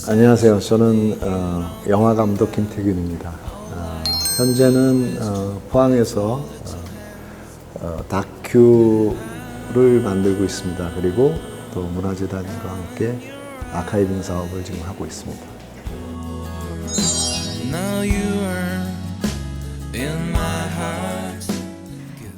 안녕하세요. 저는 영화 감독 김태균입니다. 현재는 포항에서 다큐를 만들고 있습니다. 그리고 또 문화재단과 함께 아카이빙 사업을 지금 하고 있습니다. Now you are in my heart.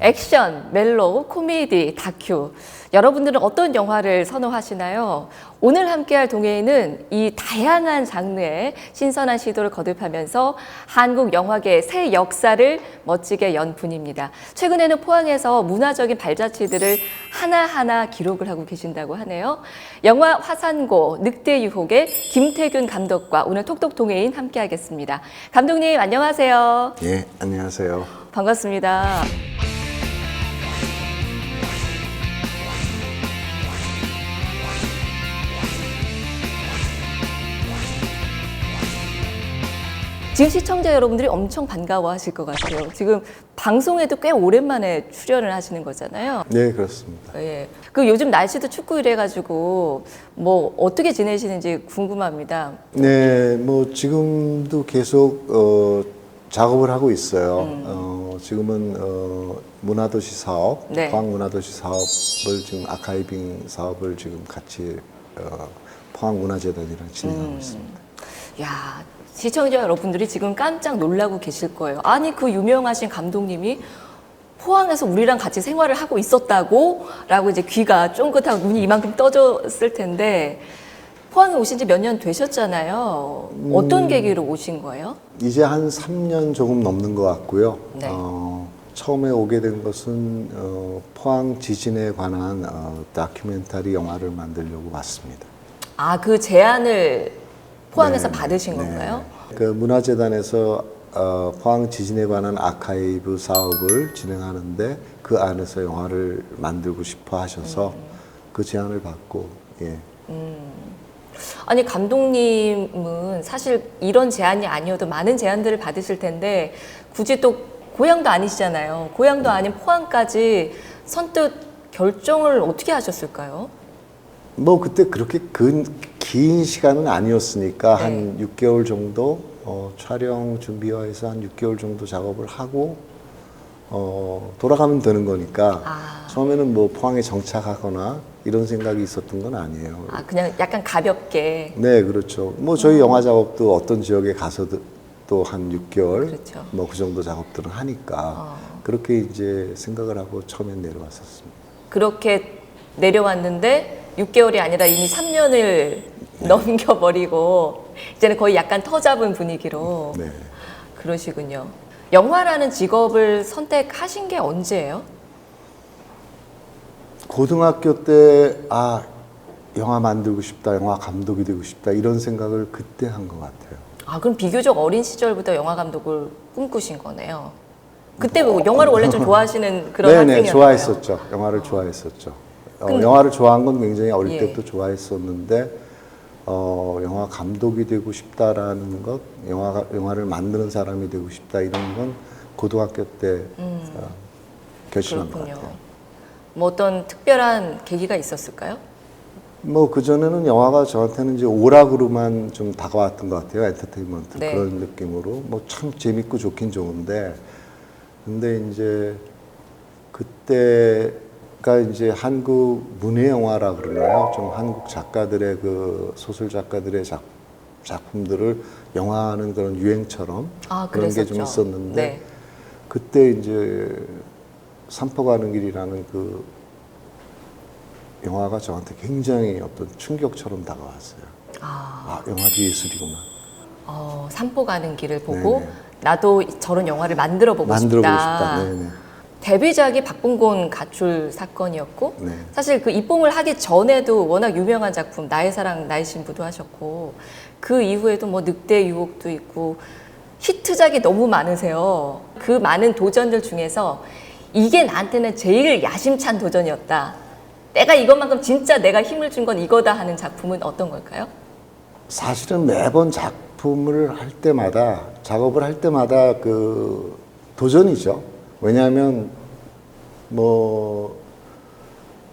액션, 멜로, 코미디, 다큐. 여러분들은 어떤 영화를 선호하시나요? 오늘 함께할 동해인은 이 다양한 장르의 신선한 시도를 거듭하면서 한국 영화계의 새 역사를 멋지게 연 분입니다. 최근에는 포항에서 문화적인 발자취들을 하나하나 기록을 하고 계신다고 하네요. 영화 화산고, 늑대 유혹의 김태균 감독과 오늘 톡톡 동해인 함께하겠습니다. 감독님 안녕하세요. 예, 안녕하세요. 반갑습니다. 지금 시청자 여러분들이 엄청 반가워하실 것 같아요. 지금 방송에도 꽤 오랜만에 출연을 하시는 거잖아요. 네, 그렇습니다. 예. 그 요즘 날씨도 춥고 이래가지고 뭐 어떻게 지내시는지 궁금합니다. 네, 뭐 지금도 계속 작업을 하고 있어요. 지금은 문화도시 사업, 네. 포항 문화도시 사업을 지금 아카이빙 사업을 지금 같이 포항 문화재단이랑 진행하고 있습니다. 야, 시청자 여러분들이 지금 깜짝 놀라고 계실 거예요. 아니 그 유명하신 감독님이 포항에서 우리랑 같이 생활을 하고 있었다고? 라고 이제 귀가 쫑긋하고 눈이 이만큼 떠졌을 텐데 포항에 오신 지 몇 년 되셨잖아요. 어떤 계기로 오신 거예요? 이제 한 3년 조금 넘는 것 같고요. 네. 처음에 오게 된 것은 포항 지진에 관한 다큐멘터리 영화를 만들려고 왔습니다. 아, 그 제안을 포항에서 네, 받으신 네. 건가요? 그 문화재단에서 포항 지진에 관한 아카이브 사업을 진행하는데 그 안에서 영화를 만들고 싶어 하셔서 그 제안을 받고 예. 아니 감독님은 사실 이런 제안이 아니어도 많은 제안들을 받으실 텐데 굳이 또 고향도 아니시잖아요. 고향도 아닌 포항까지 선뜻 결정을 어떻게 하셨을까요? 뭐 그때 그렇게 긴 시간은 아니었으니까 네. 한 6개월 정도 촬영 준비해서 한 6개월 정도 작업을 하고 돌아가면 되는 거니까 처음에는 뭐 포항에 정착하거나 이런 생각이 있었던 건 아니에요. 아 그냥 약간 가볍게. 네, 그렇죠. 뭐 저희 영화 작업도 어떤 지역에 가서도 또 한 6개월 그렇죠. 뭐 그 정도 작업들은 하니까 그렇게 이제 생각을 하고 처음엔 내려왔었습니다. 그렇게 내려왔는데 6개월이 아니라 이미 3년을 넘겨버리고 이제는 거의 약간 터잡은 분위기로 네. 그러시군요. 영화라는 직업을 선택하신 게 언제예요? 고등학교 때 영화 만들고 싶다, 영화 감독이 되고 싶다 이런 생각을 그때 한 것 같아요. 아, 그럼 비교적 어린 시절부터 영화 감독을 꿈꾸신 거네요. 그때 뭐 영화를 원래 좀 좋아하시는 그런 네네, 학생이었나요? 좋아했었죠. 영화를 좋아했었죠. 영화를 좋아한 건 굉장히 어릴 예. 때부터 좋아했었는데 영화 감독이 되고 싶다라는 것, 영화를 만드는 사람이 되고 싶다 이런 건 고등학교 때 결심한 것 그렇군요. 같아요. 뭐 어떤 특별한 계기가 있었을까요? 뭐 그전에는 영화가 저한테는 이제 오락으로만 좀 다가왔던 것 같아요. 엔터테인먼트 네. 그런 느낌으로 뭐 참 재밌고 좋긴 좋은데 근데 이제 그때가 이제 한국 문예 영화라 그러나요? 좀 한국 작가들의 그 소설 작가들의 작품들을 영화하는 그런 유행처럼 그런 게 좀 그랬었죠. 있었는데 네. 그때 이제 산포 가는 길이라는 그 영화가 저한테 굉장히 어떤 충격처럼 다가왔어요. 영화도 예술이구나. 산보 가는 길을 보고 네네. 나도 저런 영화를 만들어 보고 싶다. 네네. 데뷔작이 박봉곤 가출 사건이었고 네. 사실 그 입봉을 하기 전에도 워낙 유명한 작품 나의 사랑 나의 신부도 하셨고 그 이후에도 뭐 늑대 유혹도 있고 히트작이 너무 많으세요. 그 많은 도전들 중에서 이게 나한테는 제일 야심찬 도전이었다. 내가 이것만큼 진짜 내가 힘을 준 건 이거다 하는 작품은 어떤 걸까요? 사실은 매번 작품을 할 때마다 작업을 할 때마다 그 도전이죠. 왜냐하면 뭐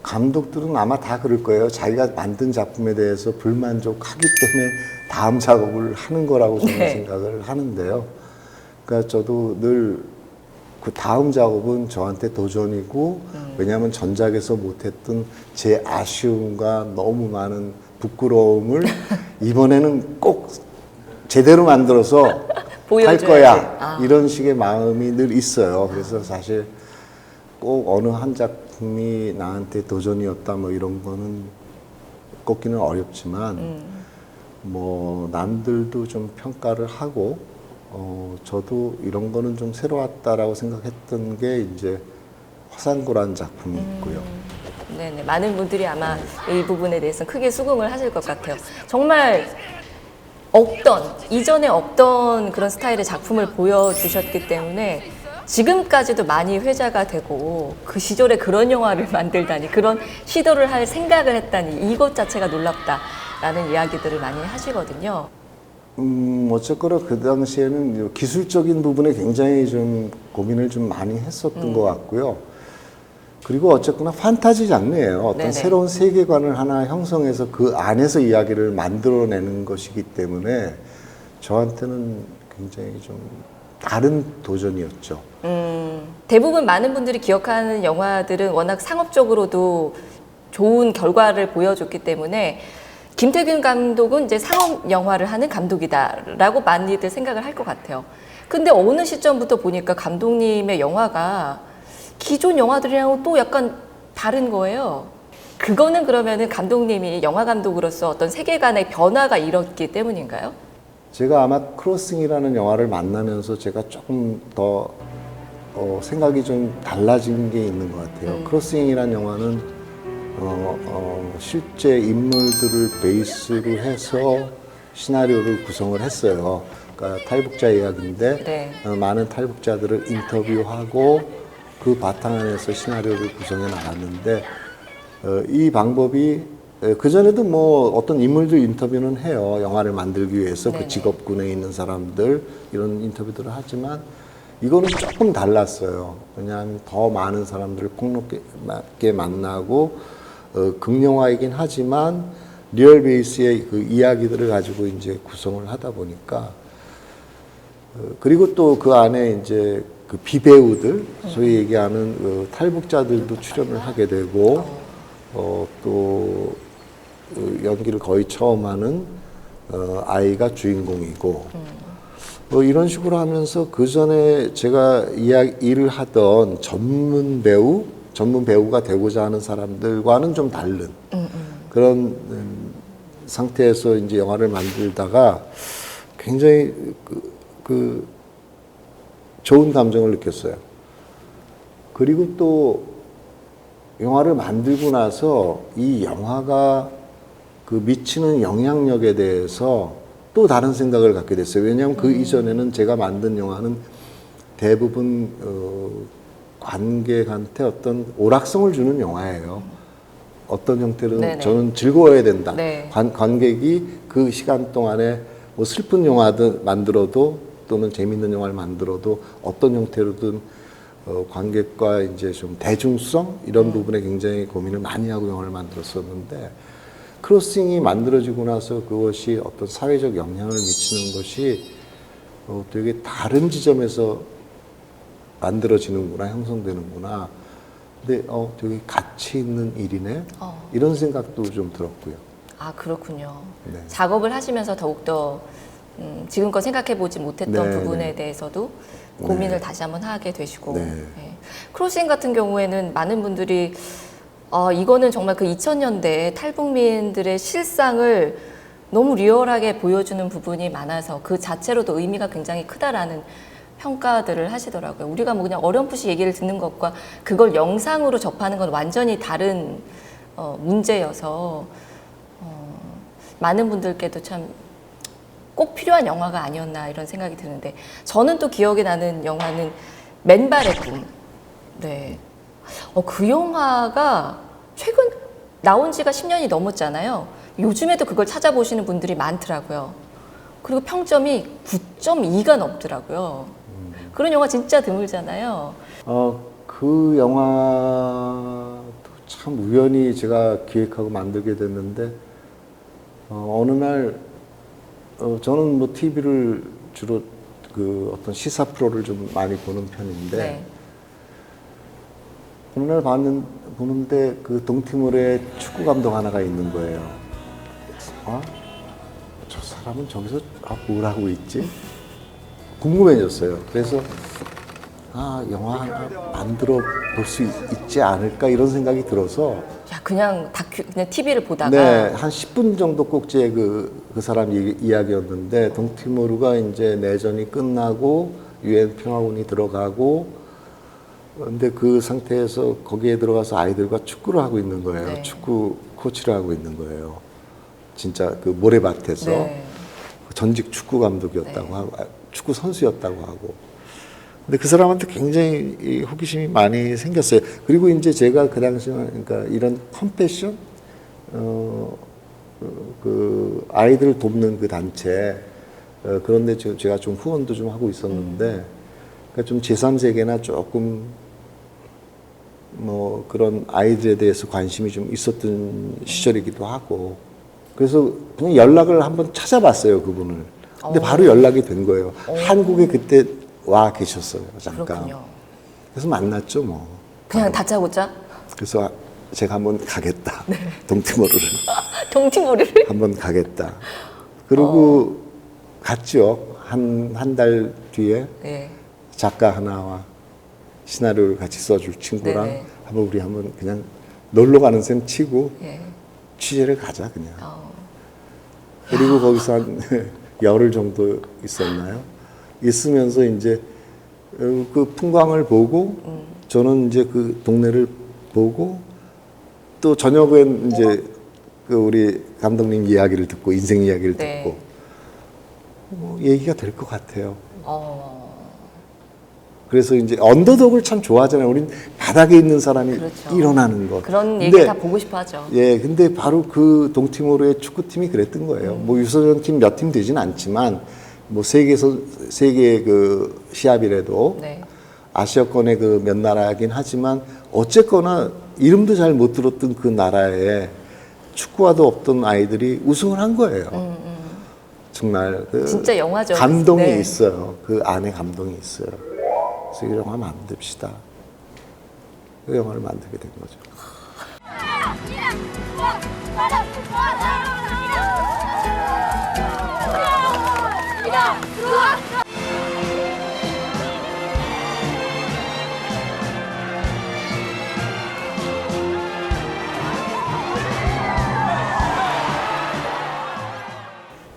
감독들은 아마 다 그럴 거예요. 자기가 만든 작품에 대해서 불만족하기 때문에 다음 작업을 하는 거라고 저는 네. 생각을 하는데요. 그러니까 저도 늘 그 다음 작업은 저한테 도전이고, 왜냐하면 전작에서 못했던 제 아쉬움과 너무 많은 부끄러움을 이번에는 꼭 제대로 만들어서 할 보여줘야지. 거야. 이런 식의 마음이 늘 있어요. 그래서 사실 꼭 어느 한 작품이 나한테 도전이었다 뭐 이런 거는 꼽기는 어렵지만 뭐 남들도 좀 평가를 하고 저도 이런 거는 좀 새로웠다라고 생각했던 게 이제 화산고라는 작품이 있고요. 네네. 많은 분들이 아마 이 부분에 대해서 크게 수긍을 하실 것 같아요. 정말 이전에 없던 그런 스타일의 작품을 보여주셨기 때문에 지금까지도 많이 회자가 되고, 그 시절에 그런 영화를 만들다니, 그런 시도를 할 생각을 했다니, 이것 자체가 놀랍다라는 이야기들을 많이 하시거든요. 어쨌거나 그 당시에는 기술적인 부분에 굉장히 좀 고민을 좀 많이 했었던 것 같고요. 그리고 어쨌거나 판타지 장르예요. 어떤 네네. 새로운 세계관을 하나 형성해서 그 안에서 이야기를 만들어내는 것이기 때문에 저한테는 굉장히 좀 다른 도전이었죠. 대부분 많은 분들이 기억하는 영화들은 워낙 상업적으로도 좋은 결과를 보여줬기 때문에 김태균 감독은 이제 상업 영화를 하는 감독이다라고 많이들 생각을 할 것 같아요. 근데 어느 시점부터 보니까 감독님의 영화가 기존 영화들이랑 또 약간 다른 거예요. 그거는 그러면은 감독님이 영화 감독으로서 어떤 세계관의 변화가 일었기 때문인가요? 제가 아마 크로싱이라는 영화를 만나면서 제가 조금 더 생각이 좀 달라진 게 있는 것 같아요. 크로싱이라는 영화는 실제 인물들을 베이스로 해서 시나리오를 구성을 했어요. 그러니까 탈북자 이야기인데 네. 많은 탈북자들을 인터뷰하고 그 바탕 안에서 시나리오를 구성해 나갔는데 이 방법이 그전에도 뭐 어떤 인물들 인터뷰는 해요. 영화를 만들기 위해서 네네. 그 직업군에 있는 사람들 이런 인터뷰들을 하지만 이거는 조금 달랐어요. 왜냐하면 더 많은 사람들을 폭넓게 만나고 극영화이긴 하지만 리얼 베이스의 그 이야기들을 가지고 이제 구성을 하다 보니까 그리고 또 그 안에 이제 그 비배우들 소위 얘기하는 탈북자들도 출연을 하게 되고 또 연기를 거의 처음 하는 아이가 주인공이고 뭐 이런 식으로 하면서 그 전에 제가 일을 하던 전문 배우가 되고자 하는 사람들과는 좀 다른 그런 상태에서 이제 영화를 만들다가 굉장히 그 좋은 감정을 느꼈어요. 그리고 또 영화를 만들고 나서 이 영화가 그 미치는 영향력에 대해서 또 다른 생각을 갖게 됐어요. 왜냐하면 그 이전에는 제가 만든 영화는 대부분 관객한테 어떤 오락성을 주는 영화예요. 어떤 형태로는 네네. 저는 즐거워야 된다. 네. 관객이 그 시간 동안에 뭐 슬픈 영화를 만들어도 또는 재밌는 영화를 만들어도 어떤 형태로든 관객과 이제 좀 대중성 이런 부분에 굉장히 고민을 많이 하고 영화를 만들었었는데 크로싱이 만들어지고 나서 그것이 어떤 사회적 영향을 미치는 것이 되게 다른 지점에서 만들어지는구나, 형성되는구나. 근데 되게 가치 있는 일이네. 이런 생각도 좀 들었고요. 아, 그렇군요. 네. 작업을 하시면서 더욱더 지금껏 생각해보지 못했던 네, 부분에 네. 대해서도 고민을 네. 다시 한번 하게 되시고 네. 네. 크로싱 같은 경우에는 많은 분들이 이거는 정말 그 2000년대 탈북민들의 실상을 너무 리얼하게 보여주는 부분이 많아서 그 자체로도 의미가 굉장히 크다라는 평가들을 하시더라고요. 우리가 뭐 그냥 어렴풋이 얘기를 듣는 것과 그걸 영상으로 접하는 건 완전히 다른 문제여서 많은 분들께도 참 꼭 필요한 영화가 아니었나 이런 생각이 드는데 저는 또 기억에 나는 영화는 맨발의 꿈. 네. 그 영화가 최근 나온 지가 10년이 넘었잖아요. 요즘에도 그걸 찾아보시는 분들이 많더라고요. 그리고 평점이 9.2가 넘더라고요. 그런 영화 진짜 드물잖아요. 그 영화도 참 우연히 제가 기획하고 만들게 됐는데 어느 날 저는 뭐 TV를 주로 그 어떤 시사 프로를 좀 많이 보는 편인데 네. 어느 날 보는데 그 동티모르의 축구 감독 하나가 있는 거예요. 아, 저 사람은 저기서 뭘 하고 있지? 궁금해졌어요. 그래서 영화 하나 만들어 볼 수 있지 않을까 이런 생각이 들어서 야, 그냥 TV를 보다가 네, 한 10분 정도 꼭지의 그 사람 이야기였는데 동티모르가 이제 내전이 끝나고 유엔 평화군이 들어가고 근데 그 상태에서 거기에 들어가서 아이들과 축구를 하고 있는 거예요. 네. 축구 코치를 하고 있는 거예요. 진짜 그 모래밭에서 네. 전직 축구 감독이었다고 네. 하고 축구 선수였다고 하고. 근데 그 사람한테 굉장히 이 호기심이 많이 생겼어요. 그리고 이제 제가 그 당시에 그러니까 이런 컴패션 그 아이들을 돕는 그 단체 그런데 지금 제가 좀 후원도 좀 하고 있었는데 그러니까 좀 제3세계나 조금 뭐 그런 아이들에 대해서 관심이 좀 있었던 시절이기도 하고 그래서 그냥 연락을 한번 찾아봤어요 그분을. 근데 바로 연락이 된 거예요. 한국에 그때 와 계셨어요 잠깐. 그렇군요. 그래서 만났죠 뭐. 그냥 다짜고짜 그래서 제가 한번 가겠다. 동티모르를 동티모르를 한번 가겠다. 그리고 갔죠. 한 달 뒤에 네. 작가 하나와 시나리오를 같이 써줄 친구랑 네네. 우리 한번 그냥 놀러 가는 셈 치고 예. 취재를 가자 그냥. 그리고 거기서 한 열흘 정도 있었나요? 있으면서 이제 그 풍광을 보고 저는 이제 그 동네를 보고 또 저녁엔 이제 그 우리 감독님 이야기를 듣고 인생 이야기를 네. 듣고 뭐 얘기가 될 것 같아요. 그래서 이제 언더독을 참 좋아하잖아요. 우린 바닥에 있는 사람이 그렇죠. 일어나는 것. 그런 얘기 다 보고 싶어 하죠. 예, 근데 바로 그 동티모르의 축구팀이 그랬던 거예요. 뭐 유소년 팀 몇 팀 되진 않지만 뭐 세계 그 시합이라도 네. 아시아권의 그 몇 나라긴 하지만 어쨌거나 이름도 잘 못 들었던 그 나라에 축구화도 없던 아이들이 우승을 한 거예요. 정말 그 진짜 영화죠. 감동이 네. 있어요. 그 안에 감동이 있어요. 그래서 이 영화 만듭시다. 그 영화를 만들게 된 거죠.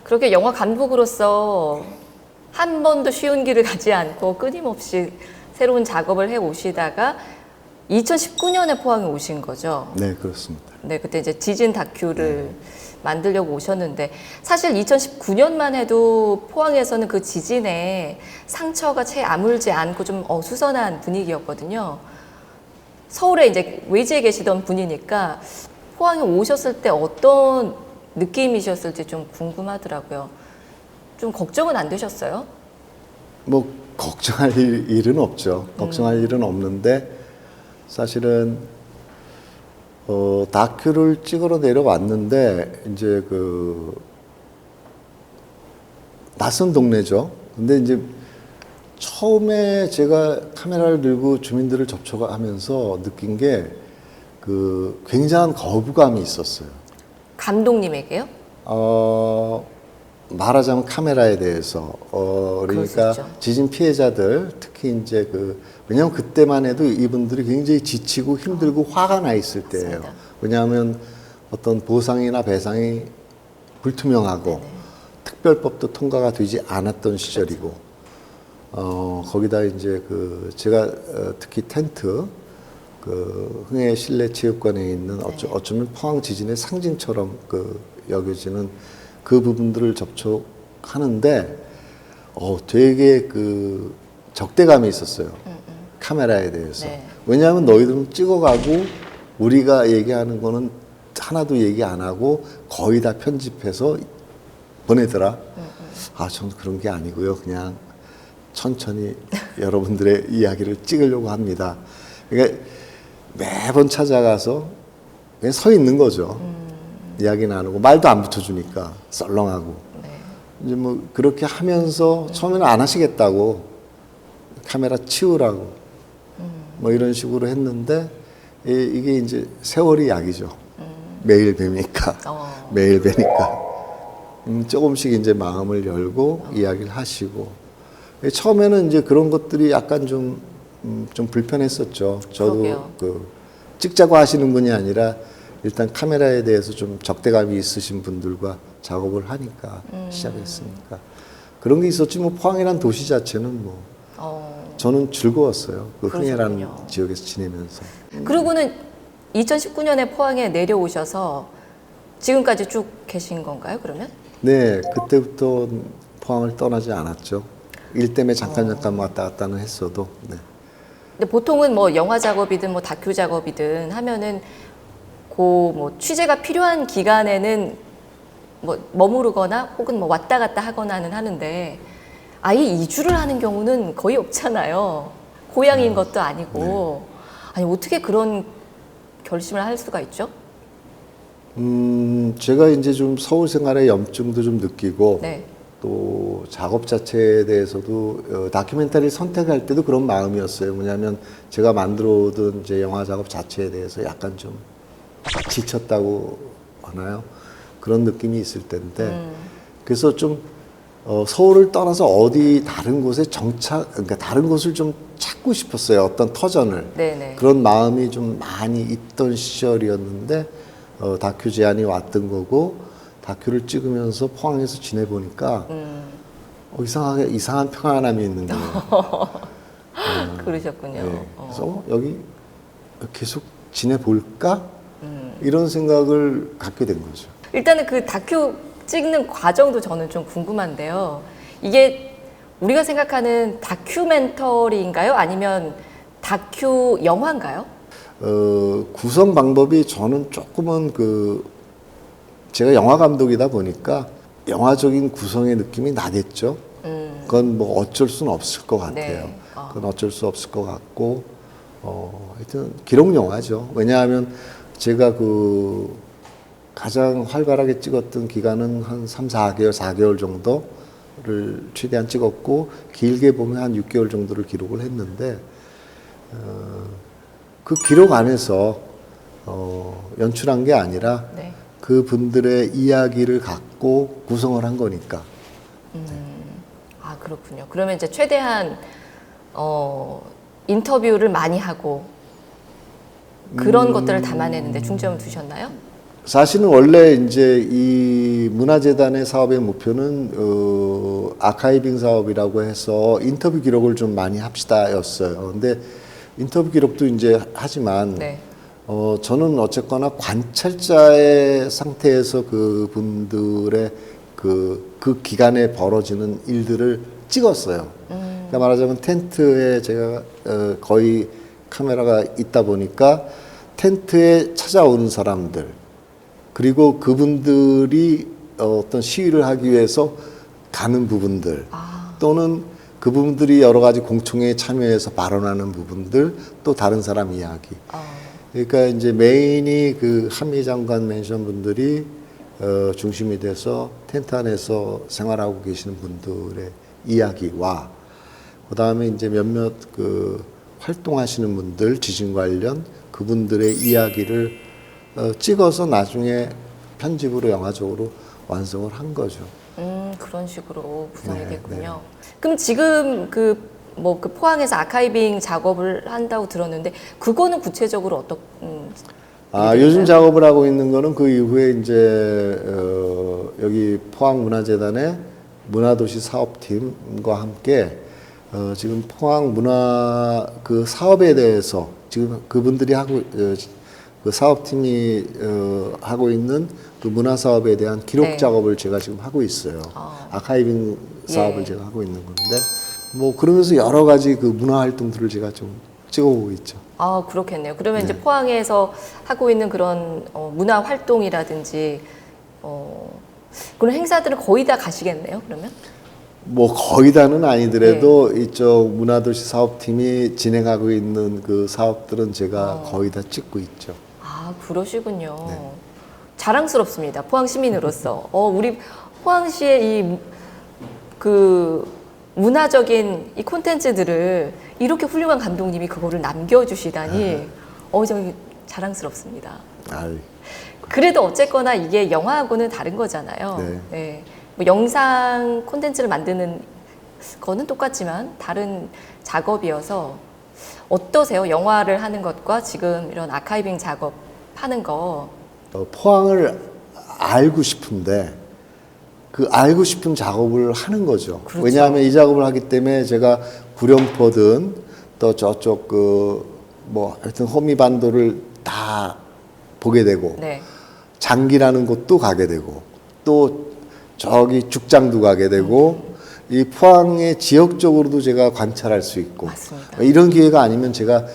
그렇게 영화 감독으로서 한 번도 쉬운 길을 가지 않고 끊임없이 새로운 작업을 해 오시다가 2019년에 포항에 오신 거죠. 네, 그렇습니다. 네, 그때 이제 지진 다큐를 만들려고 오셨는데 사실 2019년만 해도 포항에서는 그 지진에 상처가 채 아물지 않고 좀 어수선한 분위기였거든요. 서울에 이제 외지에 계시던 분이니까 포항에 오셨을 때 어떤 느낌이셨을지 좀 궁금하더라고요. 좀 걱정은 안 되셨어요? 뭐 걱정할 일은 없죠. 걱정할 일은 없는데 사실은 다큐를 찍으러 내려왔는데 이제 그 낯선 동네죠. 근데 이제 처음에 제가 카메라를 들고 주민들을 접촉하면서 느낀 게 그 굉장한 거부감이 있었어요. 감독님에게요? 말하자면 카메라에 대해서 그럴 수 그러니까 있죠. 지진 피해자들 특히 이제 왜냐하면 그때만 해도 이분들이 굉장히 지치고 힘들고 화가 나 있을 때예요. 맞습니다. 왜냐하면 어떤 보상이나 배상이 불투명하고 특별법도 통과가 되지 않았던 시절이고 거기다 이제 제가 특히 텐트 흥해 실내 체육관에 있는 어쩌면 포항 지진의 상징처럼 여겨지는 그 부분들을 접촉하는데 되게 적대감이 있었어요. 카메라에 대해서. 네. 왜냐하면 너희들은 찍어가고 우리가 얘기하는 거는 하나도 얘기 안 하고 거의 다 편집해서 보내더라. 저는 그런 게 아니고요. 그냥 천천히 여러분들의 이야기를 찍으려고 합니다. 그러니까 매번 찾아가서 그냥 서 있는 거죠. 이야기 나누고 말도 안 붙여주니까 썰렁하고. 이제 뭐 그렇게 하면서 처음에는 안 하시겠다고 카메라 치우라고 뭐 이런 식으로 했는데 이게 이제 세월이 약이죠. 매일 뵈니까 매일 뵈니까 조금씩 이제 마음을 열고 이야기를 하시고 처음에는 이제 그런 것들이 약간 좀 불편했었죠. 저도 그러게요. 그 찍자고 하시는 분이 아니라 일단 카메라에 대해서 좀 적대감이 있으신 분들과 작업을 하니까 시작했으니까 그런 게 있었지 뭐 포항이란 도시 자체는 뭐 저는 즐거웠어요. 그 흥해라는 그러셨군요. 지역에서 지내면서. 그리고는 2019년에 포항에 내려오셔서 지금까지 쭉 계신 건가요, 그러면? 네, 그때부터 포항을 떠나지 않았죠. 일 때문에 잠깐 왔다 갔다는 했어도. 네. 근데 보통은 뭐 영화 작업이든 뭐 다큐 작업이든 하면은 그 뭐 취재가 필요한 기간에는 뭐 머무르거나 혹은 뭐 왔다 갔다 하거나는 하는데 아예 이주를 하는 경우는 거의 없잖아요. 고향인 것도 아니고. 아니 어떻게 그런 결심을 할 수가 있죠? 제가 이제 좀 서울 생활의 염증도 좀 느끼고 네. 또 작업 자체에 대해서도 다큐멘터리를 선택할 때도 그런 마음이었어요. 뭐냐면 제가 만들어오던 이제 영화 작업 자체에 대해서 약간 좀 지쳤다고 하나요? 그런 느낌이 있을 텐데 그래서 좀 서울을 떠나서 어디 다른 곳에 그러니까 다른 곳을 좀 찾고 싶었어요. 어떤 터전을. 네네. 그런 마음이 좀 많이 있던 시절이었는데 다큐 제안이 왔던 거고 다큐를 찍으면서 포항에서 지내보니까 이상하게 이상한 평안함이 있는 거예요. 그러셨군요. 네. 그래서 여기 계속 지내볼까? 이런 생각을 갖게 된 거죠. 일단은 그 다큐 찍는 과정도 저는 좀 궁금한데요. 이게 우리가 생각하는 다큐멘터리인가요? 아니면 다큐 영화인가요? 구성 방법이 저는 조금은 제가 영화 감독이다 보니까 영화적인 구성의 느낌이 나겠죠. 그건 뭐 어쩔 수는 없을 것 같아요. 네. 그건 어쩔 수 없을 것 같고, 하여튼 기록 영화죠. 왜냐하면 제가 가장 활발하게 찍었던 기간은 한 3, 4개월 정도를 최대한 찍었고, 길게 보면 한 6개월 정도를 기록을 했는데, 그 기록 안에서, 연출한 게 아니라, 네. 그 분들의 이야기를 갖고 구성을 한 거니까. 아, 그렇군요. 그러면 이제 최대한 인터뷰를 많이 하고 그런 것들을 담아내는데 중점을 두셨나요? 사실은 원래 이제 이 문화재단의 사업의 목표는 아카이빙 사업이라고 해서 인터뷰 기록을 좀 많이 합시다였어요. 근데 인터뷰 기록도 이제 하지만 네. 저는 어쨌거나 관찰자의 상태에서 그 분들의 그 기간에 벌어지는 일들을 찍었어요. 그러니까 말하자면 텐트에 제가 거의 카메라가 있다 보니까 텐트에 찾아오는 사람들 그리고 그분들이 어떤 시위를 하기 위해서 가는 부분들 또는 그분들이 여러 가지 공청회에 참여해서 발언하는 부분들 또 다른 사람 이야기. 그러니까 이제 메인이 그 한미 장관 멘션 분들이 중심이 돼서 텐트 안에서 생활하고 계시는 분들의 이야기와 그 다음에 이제 몇몇 그 활동하시는 분들 지진 관련 그분들의 이야기를 찍어서 나중에 편집으로 영화적으로 완성을 한 거죠. 그런 식으로 구성이 네, 됐군요. 그럼 지금 그 포항에서 아카이빙 작업을 한다고 들었는데 그거는 구체적으로 어떤 요즘 작업을 하고 있는 거는 그 이후에 이제 여기 포항문화재단의 문화도시 사업팀과 함께 지금 포항 문화 그 사업에 대해서 지금 그분들이 그 사업팀이 하고 있는 그 문화 사업에 대한 기록 네. 작업을 제가 지금 하고 있어요. 아카이빙 사업을 예. 제가 하고 있는 건데 뭐 그러면서 여러 가지 그 문화 활동들을 제가 좀 찍어보고 있죠. 아, 그렇겠네요. 그러면 이제 포항에서 하고 있는 그런 문화 활동이라든지 그런 행사들은 거의 다 가시겠네요. 그러면? 뭐 거의 다는 아니더라도 이쪽 문화도시 사업팀이 진행하고 있는 그 사업들은 제가 거의 다 찍고 있죠. 아, 그러시군요. 네. 자랑스럽습니다. 포항 시민으로서. 우리 포항시의 그 문화적인 이 콘텐츠들을 이렇게 훌륭한 감독님이 그거를 남겨주시다니, 좀 자랑스럽습니다. 아이, 그래도 어쨌거나 이게 영화하고는 다른 거잖아요. 네. 네. 뭐 영상 콘텐츠를 만드는 거는 똑같지만 다른 작업이어서 어떠세요? 영화를 하는 것과 지금 이런 아카이빙 작업 하는 거. 포항을 알고 싶은데 그 알고 싶은 작업을 하는 거죠. 그렇죠. 왜냐하면 이 작업을 하기 때문에 제가 구룡포든 또 저쪽 하여튼 호미반도를 다 보게 되고 네. 장기라는 곳도 가게 되고 또 저기 죽장도 가게 되고 이 포항의 지역적으로도 제가 관찰할 수 있고 맞습니다. 이런 기회가 아니면 제가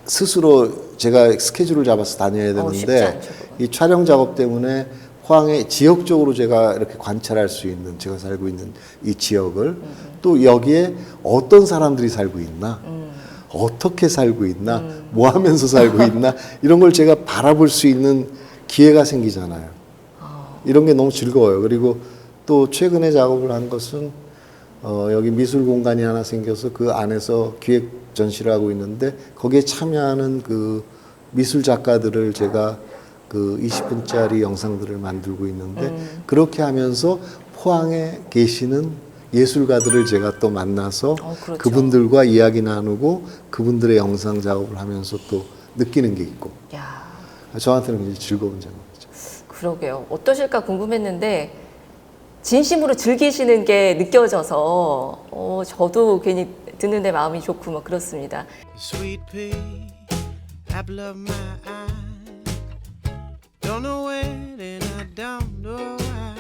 스스로 제가 스케줄을 잡아서 다녀야 쉽지 되는데 않죠, 그건. 이 촬영 작업 때문에 포항의 지역적으로 제가 이렇게 관찰할 수 있는 제가 살고 있는 이 지역을 또 여기에 어떤 사람들이 살고 있나 어떻게 살고 있나 뭐 하면서 살고 있나 이런 걸 제가 바라볼 수 있는 기회가 생기잖아요. 이런 게 너무 즐거워요. 그리고 또 최근에 작업을 한 것은 여기 미술 공간이 하나 생겨서 그 안에서 기획 전시를 하고 있는데 거기에 참여하는 그 미술 작가들을 제가 그 20분짜리 영상들을 만들고 있는데 그렇게 하면서 포항에 계시는 예술가들을 제가 또 만나서 그렇죠. 그분들과 이야기 나누고 그분들의 영상 작업을 하면서 또 느끼는 게 있고 야, 저한테는 굉장히 즐거운 작업이죠. 그러게요. 어떠실까 궁금했는데 진심으로 즐기시는 게 느껴져서 저도 괜히 듣는데 마음이 좋고 뭐 그렇습니다. Sweet pea, apple of my eye. Don't know when and I don't know why.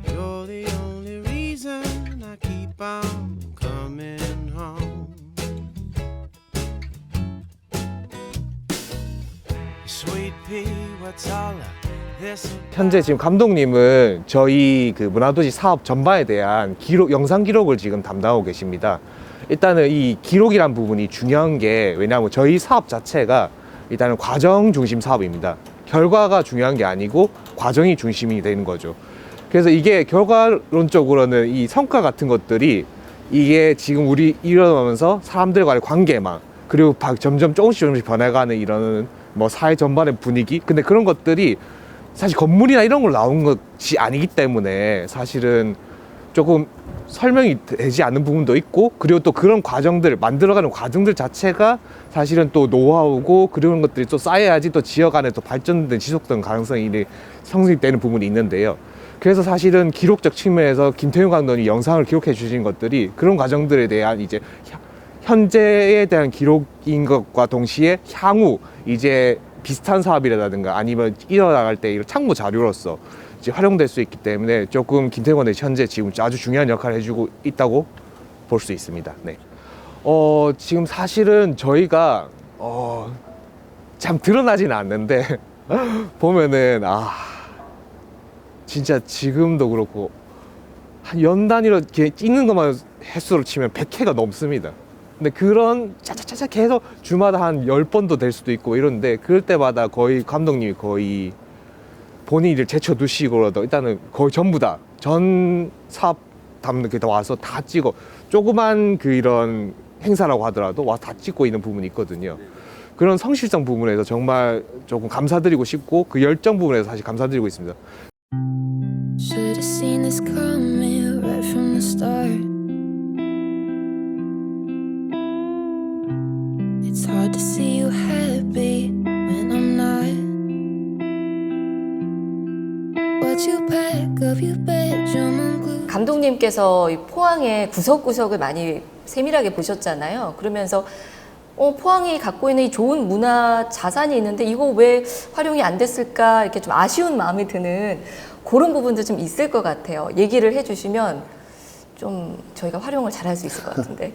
You're the only reason I keep on coming home. Sweet pea, what's all of this? 현재 지금 감독님은 저희 그 문화도시 사업 전반에 대한 영상 기록을 지금 담당하고 계십니다. 일단은 이 기록이란 부분이 중요한 게 왜냐하면 저희 사업 자체가 일단은 과정 중심 사업입니다. 결과가 중요한 게 아니고 과정이 중심이 되는 거죠. 그래서 이게 결과론적으로는 이 성과 같은 것들이 이게 지금 우리 일어나면서 사람들과의 관계망 그리고 점점 조금씩 변해가는 이런 뭐 사회 전반의 분위기 근데 그런 것들이 사실 건물이나 이런 걸 나온 것이 아니기 때문에 사실은 조금 설명이 되지 않는 부분도 있고 그리고 또 그런 과정들 만들어가는 과정들 자체가 사실은 또 노하우고 그런 것들이 또 쌓여야지 또 지역 안에 또 발전된 지속된 가능성이 성립되는 부분이 있는데요. 그래서 사실은 기록적 측면에서 김태용 감독이 영상을 기록해 주신 것들이 그런 과정들에 대한 이제 현재에 대한 기록인 것과 동시에 향후 이제 비슷한 사업이라든가 아니면 이어나갈 때 이런 참고 자료로서 이제 활용될 수 있기 때문에 조금 김태권이 현재 지금 아주 중요한 역할을 해주고 있다고 볼 수 있습니다. 네. 지금 사실은 저희가 참 드러나지는 않는데 보면은 진짜 지금도 그렇고 한 연 단위로 이렇게 찍는 것만 횟수로 치면 100회가 넘습니다. 근데 그런 짜자짜자 계속 주마다 한 10번도 될 수도 있고 이런데 그럴 때마다 거의 감독님이 거의 본인 일을 제쳐두시고라도 일단은 거의 전부 다 전 사업 담는 게 다 와서 다 찍어 조그만 그 이런 행사라고 하더라도 와 다 찍고 있는 부분이 있거든요. 그런 성실성 부분에서 정말 조금 감사드리고 싶고 그 열정 부분에서 사실 감사드리고 있습니다. Should have seen this coming right from the start. It's hard to see you happy when I'm not. What you pack up your bedroom and glue. 감독님께서 이 포항의 구석구석을 많이 세밀하게 보셨잖아요. 그러면서 포항이 갖고 있는 이 좋은 문화 자산이 있는데 이거 왜 활용이 안 됐을까 이렇게 좀 아쉬운 마음이 드는 그런 부분도 좀 있을 것 같아요. 얘기를 해주시면 좀 저희가 활용을 잘할 수 있을 것 같은데.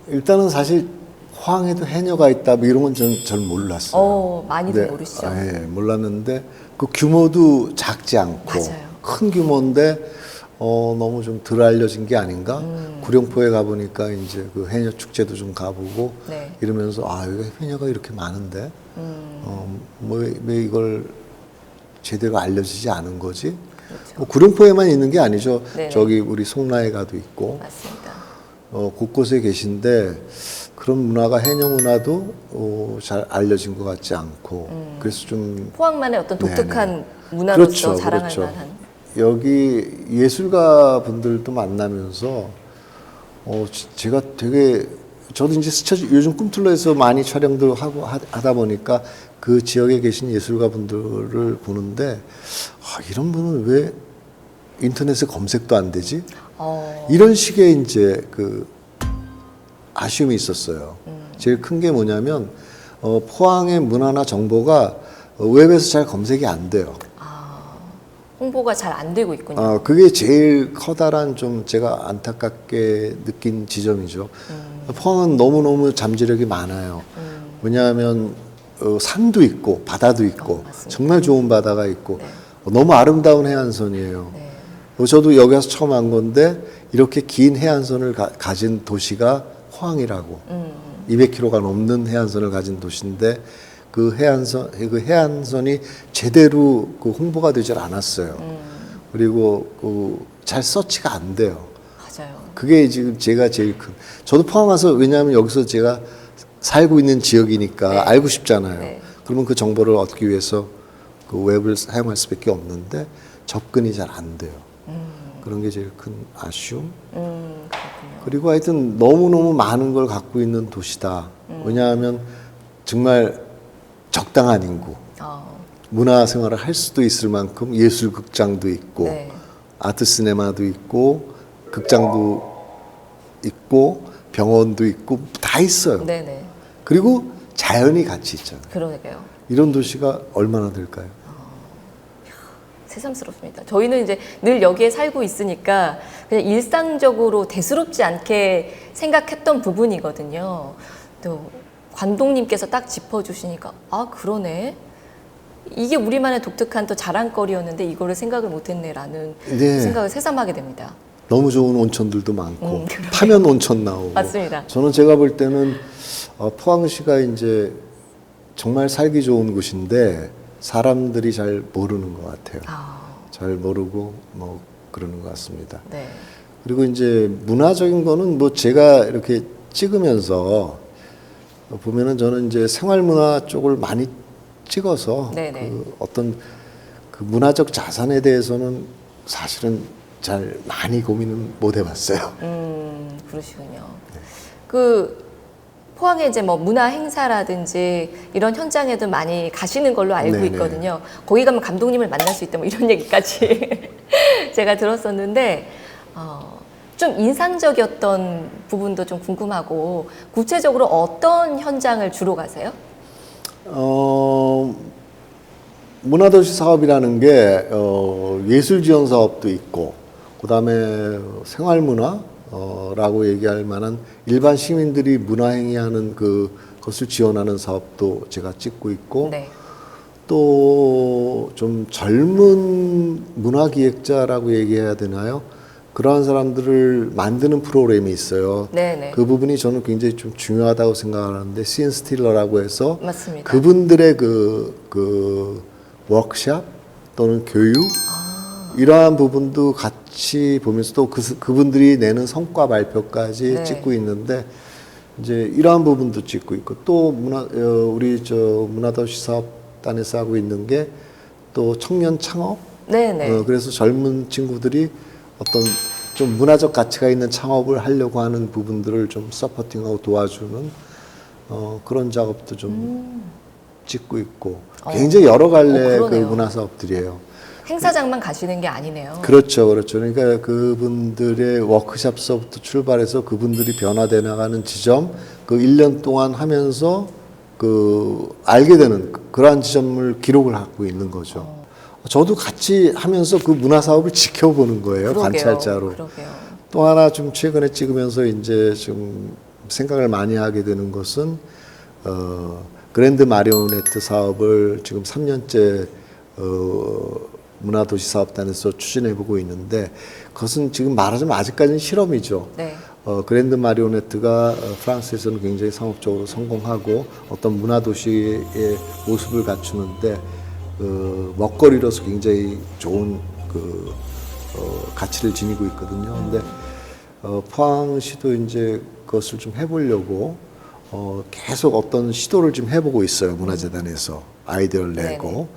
일단은 사실 포항에도 해녀가 있다 뭐 이런 건 잘 몰랐어요. 많이들 모르시죠. 몰랐는데 그 규모도 작지 않고 맞아요. 큰 규모인데 너무 좀 덜 알려진 게 아닌가. 구룡포에 가보니까 이제 그 해녀 축제도 좀 가보고 네. 이러면서 아 여기 해녀가 이렇게 많은데 왜 이걸 제대로 알려지지 않은 거지? 뭐 구룡포에만 있는 게 아니죠. 네네. 저기 우리 송라에 가도 있고 맞습니다. 곳곳에 계신데 그런 문화가 해녀 문화도 잘 알려진 것 같지 않고 그래서 좀 포항만의 어떤 독특한 네네. 문화로서 그렇죠, 자랑할 그렇죠. 만한. 여기 예술가 분들도 만나면서 제가 되게 저도 이제 요즘 꿈틀러에서 많이 촬영도 하고 하다 보니까 그 지역에 계신 예술가 분들을 보는데 이런 분은 왜 인터넷에 검색도 안 되지? 이런 식의 이제 그 아쉬움이 있었어요. 제일 큰 게 뭐냐면 포항의 문화나 정보가 웹에서 잘 검색이 안 돼요. 홍보가 잘 안 되고 있군요. 그게 제일 커다란 좀 제가 안타깝게 느낀 지점이죠. 포항은 너무너무 잠재력이 많아요. 왜냐하면 산도 있고 바다도 있고 맞습니다. 정말 좋은 바다가 있고 네. 너무 아름다운 해안선이에요. 네. 저도 여기 와서 처음 한 건데 이렇게 긴 해안선을 가진 도시가 포항이라고 200km가 넘는 해안선을 가진 도시인데 그 해안선이 제대로 그 홍보가 되질 않았어요. 그리고 잘 서치가 안 돼요. 맞아요. 그게 지금 제가 제일 큰. 저도 포항 와서 왜냐하면 여기서 제가 살고 있는 지역이니까 네. 알고 싶잖아요. 네. 그러면 그 정보를 얻기 위해서 그 웹을 사용할 수밖에 없는데 접근이 잘 안 돼요. 그런 게 제일 큰 아쉬움. 그렇군요. 그리고 하여튼 너무너무 많은 걸 갖고 있는 도시다. 왜냐하면 정말 적당한 인구, 문화 생활을 할 수도 있을 만큼 예술 극장도 있고, 네. 아트 시네마도 있고, 극장도 있고, 병원도 있고, 다 있어요. 네네. 그리고 자연이 같이 있잖아요. 그러게요. 이런 도시가 얼마나 될까요? 새삼스럽습니다. 저희는 이제 늘 여기에 살고 있으니까 그냥 일상적으로 대수롭지 않게 생각했던 부분이거든요. 또 관동님께서 딱 짚어주시니까 그러네. 이게 우리만의 독특한 또 자랑거리였는데 이거를 생각을 못했네라는 네. 생각을 새삼하게 됩니다. 너무 좋은 온천들도 많고, 그러게요. 파면 온천 나오고. 맞습니다. 저는 제가 볼 때는 포항시가 이제 정말 살기 좋은 곳인데 사람들이 잘 모르는 것 같아요. 잘 모르고 뭐 그러는 것 같습니다. 네. 그리고 이제 문화적인 거는 뭐 제가 이렇게 찍으면서 보면은 저는 이제 생활문화 쪽을 많이 찍어서 네네. 그 어떤 그 문화적 자산에 대해서는 사실은 잘 많이 고민을 못 해봤어요. 그러시군요. 그 포항에 이제 뭐 문화 행사라든지 이런 현장에도 많이 가시는 걸로 알고 네네. 있거든요. 거기 가면 감독님을 만날 수 있다 뭐 이런 얘기까지 제가 들었었는데 좀 인상적이었던 부분도 좀 궁금하고 구체적으로 어떤 현장을 주로 가세요? 문화도시 사업이라는 게 예술 지원 사업도 있고 그다음에 생활문화라고 얘기할 만한 일반 시민들이 문화행위하는 그것을 지원하는 사업도 제가 찍고 있고 네. 또 좀 젊은 문화기획자라고 얘기해야 되나요? 그러한 사람들을 만드는 프로그램이 있어요. 네네. 그 부분이 저는 굉장히 좀 중요하다고 생각하는데 CN 스틸러라고 해서 맞습니다. 그분들의 그 워크샵 또는 교육 이러한 부분도 같이 보면서 또 그분들이 내는 성과 발표까지 네. 찍고 있는데 이제 이러한 부분도 찍고 있고 또 우리 문화도시 사업단에서 하고 있는 게 또 청년 창업. 네네. 그래서 젊은 친구들이 어떤 좀 문화적 가치가 있는 창업을 하려고 하는 부분들을 좀 서포팅하고 도와주는 그런 작업도 좀 찍고 있고 굉장히 여러 갈래 그 그러네요. 문화 사업들이에요. 행사장만 가시는 게 아니네요. 그렇죠, 그렇죠. 그러니까 그분들의 워크샵서부터 출발해서 그분들이 변화돼 나가는 지점, 그 1년 동안 하면서 알게 되는 그러한 지점을 기록을 하고 있는 거죠. 저도 같이 하면서 그 문화 사업을 지켜보는 거예요, 그러게요. 관찰자로. 그러게요. 또 하나 좀 최근에 찍으면서 이제 좀 생각을 많이 하게 되는 것은 그랜드 마리오네트 사업을 지금 3년째 문화도시 사업단에서 추진해 보고 있는데 그것은 지금 말하자면 아직까지는 실험이죠. 네. 그랜드 마리오네트가 프랑스에서는 굉장히 상업적으로 성공하고 어떤 문화도시의 모습을 갖추는데 먹거리로서 굉장히 좋은 가치를 지니고 있거든요. 근데 포항시도 이제 그것을 좀 해보려고 계속 어떤 시도를 좀 해보고 있어요. 문화재단에서 아이디어를 내고.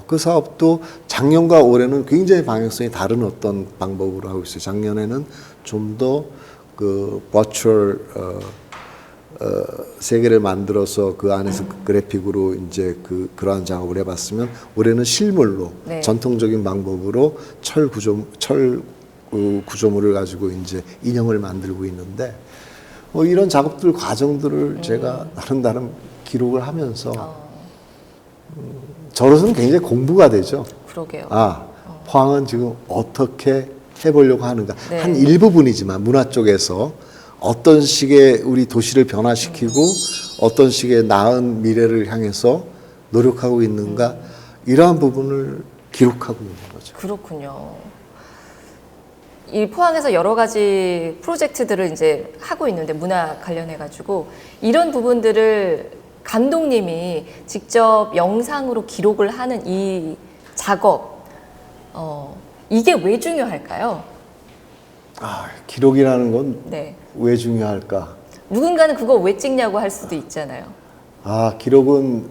그 사업도 작년과 올해는 굉장히 방향성이 다른 어떤 방법으로 하고 있어요. 작년에는 좀 더 버추얼 세계를 만들어서 그 안에서 그래픽으로 이제 그러한 작업을 해봤으면 올해는 실물로 네. 전통적인 방법으로 철 구조물을 가지고 이제 인형을 만들고 있는데 이런 작업들 과정들을 제가 나름 기록을 하면서 저로서는 굉장히 공부가 되죠. 그러게요. 포항은 지금 어떻게 해보려고 하는가. 네. 한 일부분이지만 문화 쪽에서 어떤 식의 우리 도시를 변화시키고 어떤 식의 나은 미래를 향해서 노력하고 있는가 이러한 부분을 기록하고 있는 거죠. 그렇군요. 이 포항에서 여러 가지 프로젝트들을 이제 하고 있는데 문화 관련해 가지고 이런 부분들을 감독님이 직접 영상으로 기록을 하는 이 작업, 이게 왜 중요할까요? 기록이라는 건 왜 네. 중요할까? 누군가는 그거 왜 찍냐고 할 수도 있잖아요. 기록은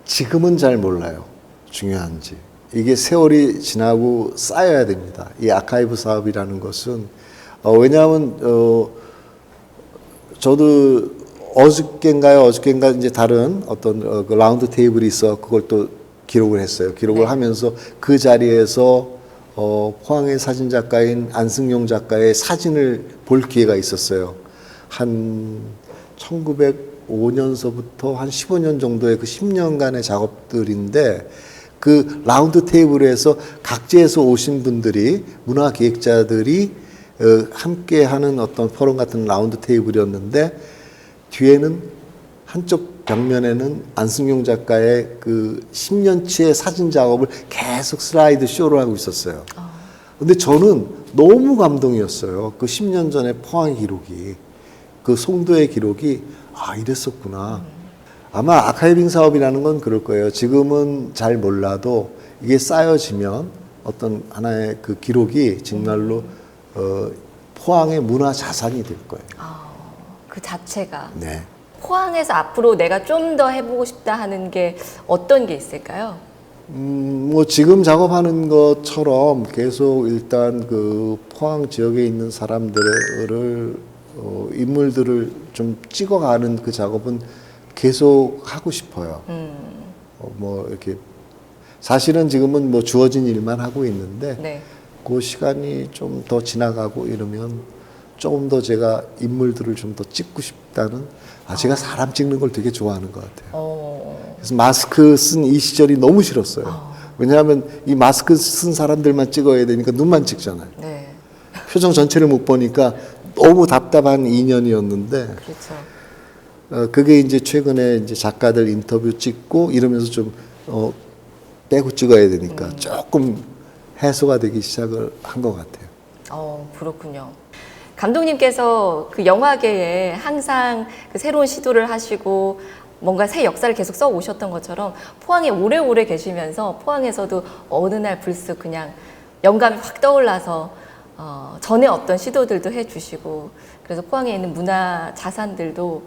지금은 잘 몰라요. 중요한지. 이게 세월이 지나고 쌓여야 됩니다. 이 아카이브 사업이라는 것은 왜냐하면 저도 어저께인가 이제 다른 어떤 그 라운드 테이블이 있어 그걸 또 기록을 했어요. 기록을 하면서 그 자리에서 포항의 사진 작가인 안승용 작가의 사진을 볼 기회가 있었어요. 한 1905년서부터 한 15년 정도의 그 10년간의 작업들인데 그 라운드 테이블에서 각지에서 오신 분들이 문화 기획자들이 함께하는 어떤 포럼 같은 라운드 테이블이었는데 뒤에는 한쪽 벽면에는 안승용 작가의 그 10년치의 사진 작업을 계속 슬라이드 쇼로 하고 있었어요. 근데 저는 너무 감동이었어요. 그 10년 전에 포항 기록이, 그 송도의 기록이 이랬었구나. 아마 아카이빙 사업이라는 건 그럴 거예요. 지금은 잘 몰라도 이게 쌓여지면 어떤 하나의 그 기록이 정말로 포항의 문화 자산이 될 거예요. 그 자체가. 네. 포항에서 앞으로 내가 좀 더 해보고 싶다 하는 게 어떤 게 있을까요? 뭐 지금 작업하는 것처럼 계속 일단 그 포항 지역에 있는 사람들을 인물들을 좀 찍어가는 그 작업은 계속 하고 싶어요. 뭐 이렇게 사실은 지금은 뭐 주어진 일만 하고 있는데 네. 그 시간이 좀 더 지나가고 이러면 조금 더 제가 인물들을 좀 더 찍고 싶다는 제가 사람 찍는 걸 되게 좋아하는 것 같아요. 그래서 마스크 쓴 이 시절이 너무 싫었어요. 왜냐하면 이 마스크 쓴 사람들만 찍어야 되니까 눈만 찍잖아요. 네. 표정 전체를 못 보니까 너무 답답한 2년이었는데 그렇죠. 그게 이제 최근에 이제 작가들 인터뷰 찍고 이러면서 좀 빼고 찍어야 되니까 조금 해소가 되기 시작을 한 것 같아요. 그렇군요. 감독님께서 그 영화계에 항상 그 새로운 시도를 하시고 뭔가 새 역사를 계속 써 오셨던 것처럼 포항에 오래오래 계시면서 포항에서도 어느 날 불쑥 그냥 영감이 확 떠올라서 전에 어떤 시도들도 해주시고 그래서 포항에 있는 문화 자산들도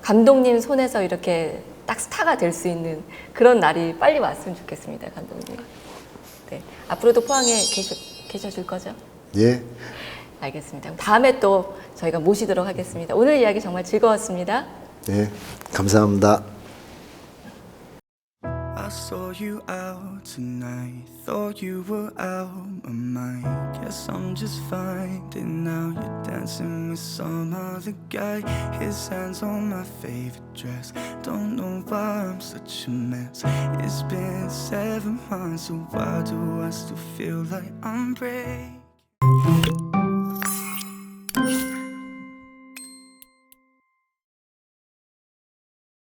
감독님 손에서 이렇게 딱 스타가 될 수 있는 그런 날이 빨리 왔으면 좋겠습니다, 감독님. 네, 앞으로도 포항에 계셔줄 거죠? 예. 알겠습니다. 다음에 또 저희가 모시도록 하겠습니다. 오늘 이야기 정말 즐거웠습니다. 네, 감사합니다. I saw you out tonight, thought you were out my mind. Guess I'm just finding out you're dancing with some other guy. His hands on my favorite dress, don't know why I'm such a mess. It's been 7 months, so why do I still feel like I'm breaking?